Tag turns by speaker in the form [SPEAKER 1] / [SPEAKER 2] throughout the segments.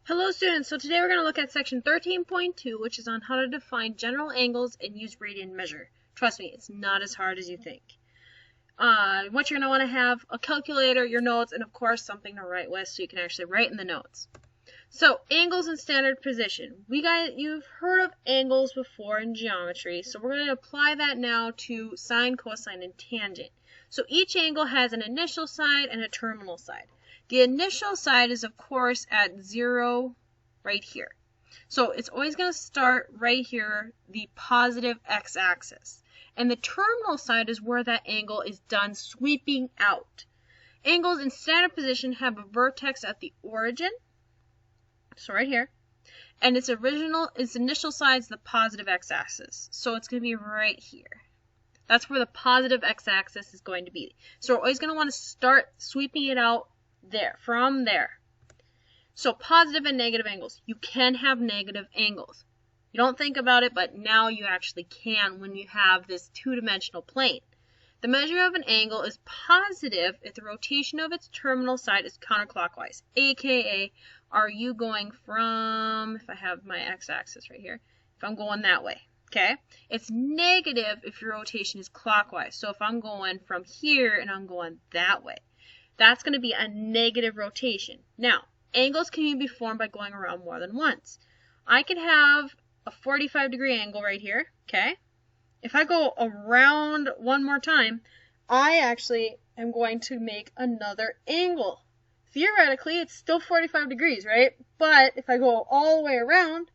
[SPEAKER 1] Hello students, so today we're going to look at section 13.2, which is on how to define general angles and use radian measure. Trust me, it's not as hard as you think. What you're going to want to have, a calculator, your notes, and of course something to write with so you can actually write in the notes. So, angles and standard position. You've heard of angles before in geometry, so we're going to apply that now to sine, cosine, and tangent. So each angle has an initial side and a terminal side. The initial side is, of course, at 0 right here. So it's always going to start right here, the positive x-axis. And the terminal side is where that angle is done sweeping out. Angles in standard position have a vertex at the origin, so right here, and its initial side is the positive x-axis. So it's going to be right here. That's where the positive x-axis is going to be. So we're always going to want to start sweeping it out from there. So positive and negative angles. You can have negative angles. You don't think about it, but now you actually can when you have this two-dimensional plane. The measure of an angle is positive if the rotation of its terminal side is counterclockwise, aka are you going from, if I have my x-axis right here, if I'm going that way, okay? It's negative if your rotation is clockwise. So if I'm going from here and I'm going that way, that's going to be a negative rotation. Now, angles can be formed by going around more than once. I could have a 45-degree angle right here, okay? If I go around one more time, I actually am going to make another angle. Theoretically, it's still 45 degrees, right? But if I go all the way around,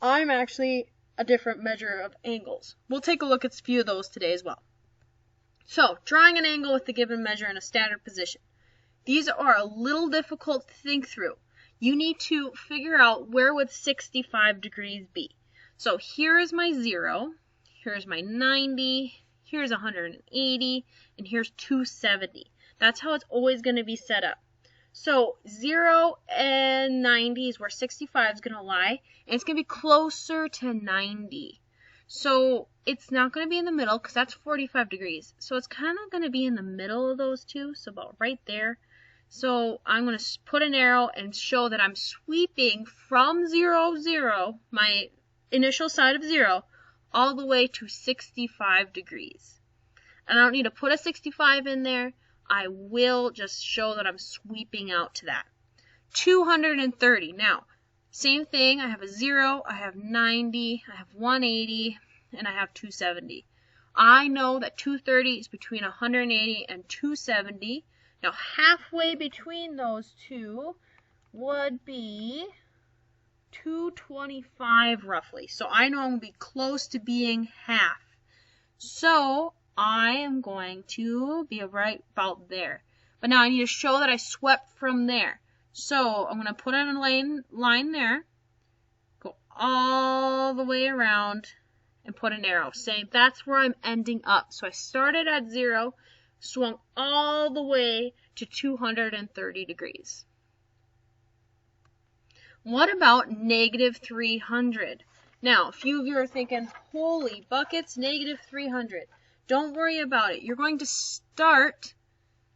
[SPEAKER 1] I'm actually a different measure of angles. We'll take a look at a few of those today as well. So, drawing an angle with the given measure in a standard position. These are a little difficult to think through. You need to figure out where would 65 degrees be. So here is my 0, here's my 90, here's 180, and here's 270. That's how it's always going to be set up. So 0 and 90 is where 65 is going to lie, and it's going to be closer to 90. So it's not going to be in the middle because that's 45 degrees. So it's kind of going to be in the middle of those two, so about right there. So I'm going to put an arrow and show that I'm sweeping from 0, 0, my initial side of 0, all the way to 65 degrees. And I don't need to put a 65 in there. I will just show that I'm sweeping out to that. 230. Now, same thing. I have a 0, I have 90, I have 180, and I have 270. I know that 230 is between 180 and 270. Now, halfway between those two would be 225 roughly. So I know I'm going to be close to being half. So I am going to be right about there. But now I need to show that I swept from there. So I'm going to put in a line there, go all the way around, and put an arrow saying that's where I'm ending up. So I started at 0, swung all the way to 230 degrees. What about negative 300? Now, a few of you are thinking, holy buckets, negative 300. Don't worry about it. You're going to start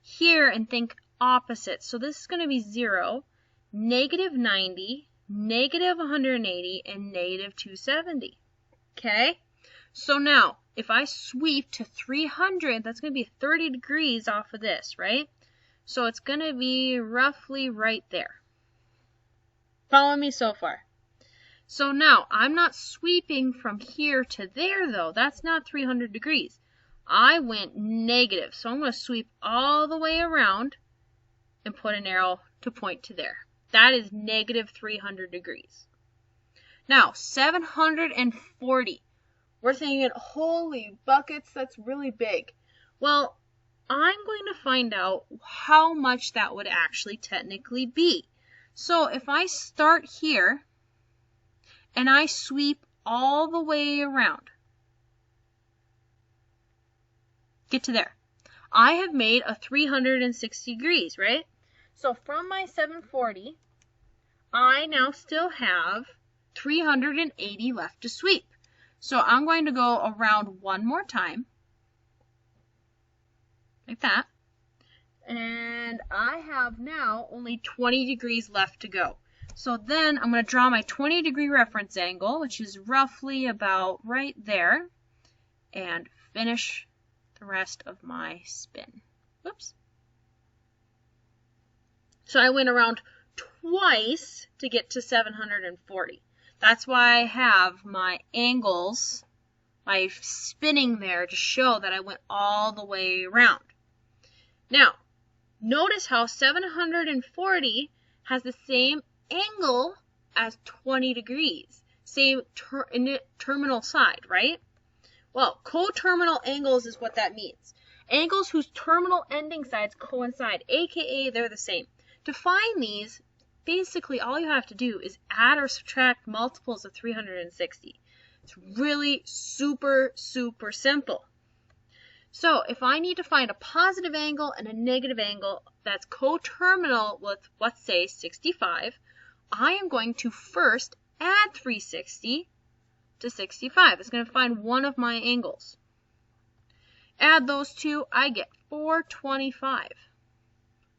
[SPEAKER 1] here and think opposite. So this is going to be 0, negative 90, negative 180, and negative 270. Okay? So now, if I sweep to 300, that's going to be 30 degrees off of this, right? So it's going to be roughly right there. Follow me so far. So now, I'm not sweeping from here to there, though. That's not 300 degrees. I went negative, so I'm going to sweep all the way around and put an arrow to point to there. That is negative 300 degrees. Now, 740. We're thinking, holy buckets, that's really big. Well, I'm going to find out how much that would actually technically be. So if I start here and I sweep all the way around, get to there, I have made a 360 degrees, right? So from my 740, I now still have 380 left to sweep. So I'm going to go around one more time, like that, and I have now only 20 degrees left to go. So then I'm going to draw my 20-degree reference angle, which is roughly about right there, and finish the rest of my spin. Whoops. So I went around twice to get to 740. That's why I have my angles, my spinning there to show that I went all the way around. Now, notice how 740 has the same angle as 20 degrees, same terminal side, right? Well, coterminal angles is what that means. Angles whose terminal ending sides coincide, aka they're the same. To find these, basically all you have to do is add or subtract multiples of 360. It's really super, super simple. So if I need to find a positive angle and a negative angle that's coterminal with, let's say, 65, I am going to first add 360 to 65. It's going to find one of my angles. Add those two, I get 425.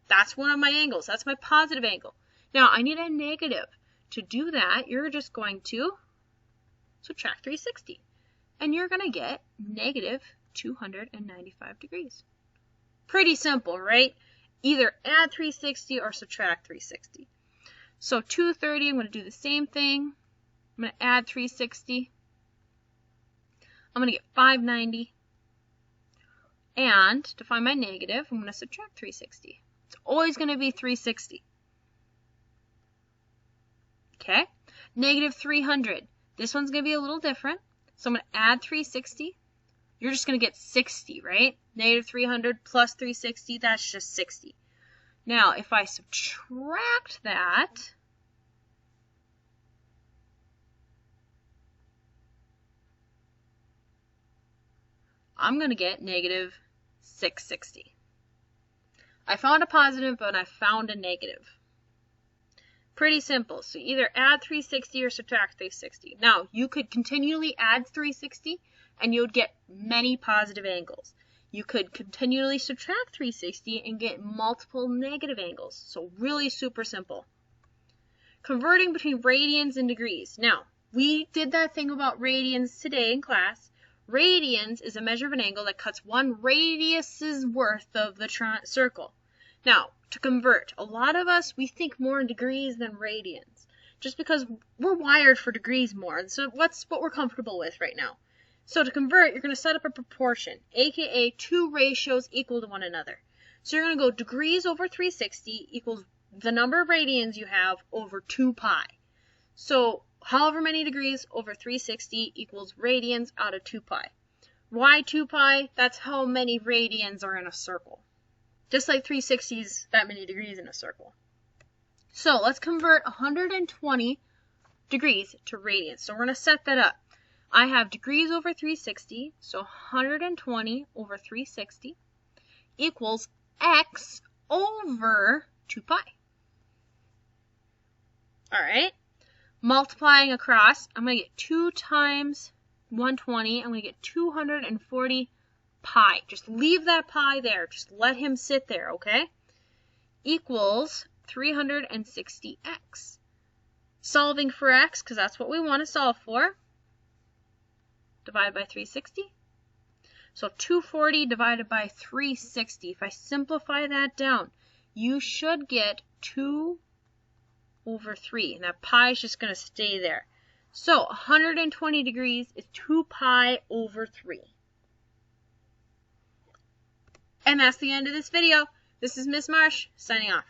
[SPEAKER 1] That's one of my angles. That's my positive angle. Now, I need a negative. To do that, you're just going to subtract 360. And you're going to get negative 295 degrees. Pretty simple, right? Either add 360 or subtract 360. So 230, I'm going to do the same thing. I'm going to add 360. I'm going to get 590. And to find my negative, I'm going to subtract 360. It's always going to be 360. Okay? Negative 300. This one's going to be a little different. So I'm going to add 360. You're just going to get 60, right? Negative 300 plus 360, that's just 60. Now, if I subtract that, I'm going to get negative 660. I found a positive, but I found a negative. Pretty simple. So either add 360 or subtract 360. Now, you could continually add 360 and you would get many positive angles. You could continually subtract 360 and get multiple negative angles. So really super simple. Converting between radians and degrees. Now, we did that thing about radians today in class. Radians is a measure of an angle that cuts one radius's worth of the circle. Now, to convert, a lot of us, we think more in degrees than radians, just because we're wired for degrees more. And so what's what we're comfortable with right now? So to convert, you're going to set up a proportion, aka two ratios equal to one another. So you're going to go degrees over 360 equals the number of radians you have over 2 pi. So however many degrees over 360 equals radians out of 2 pi. Why 2 pi? That's how many radians are in a circle. Just like 360 is that many degrees in a circle. So let's convert 120 degrees to radians. So we're going to set that up. I have degrees over 360, so 120 over 360 equals x over 2 pi. All right. Multiplying across, I'm going to get 2 times 120. I'm going to get 240 pi. Just leave that pi there. Just let him sit there, okay? Equals 360x. Solving for x, because that's what we want to solve for. Divide by 360. So 240 divided by 360. If I simplify that down, you should get 2 over 3. And that pi is just going to stay there. So 120 degrees is 2 pi over 3. And that's the end of this video. This is Miss Marsh, signing off.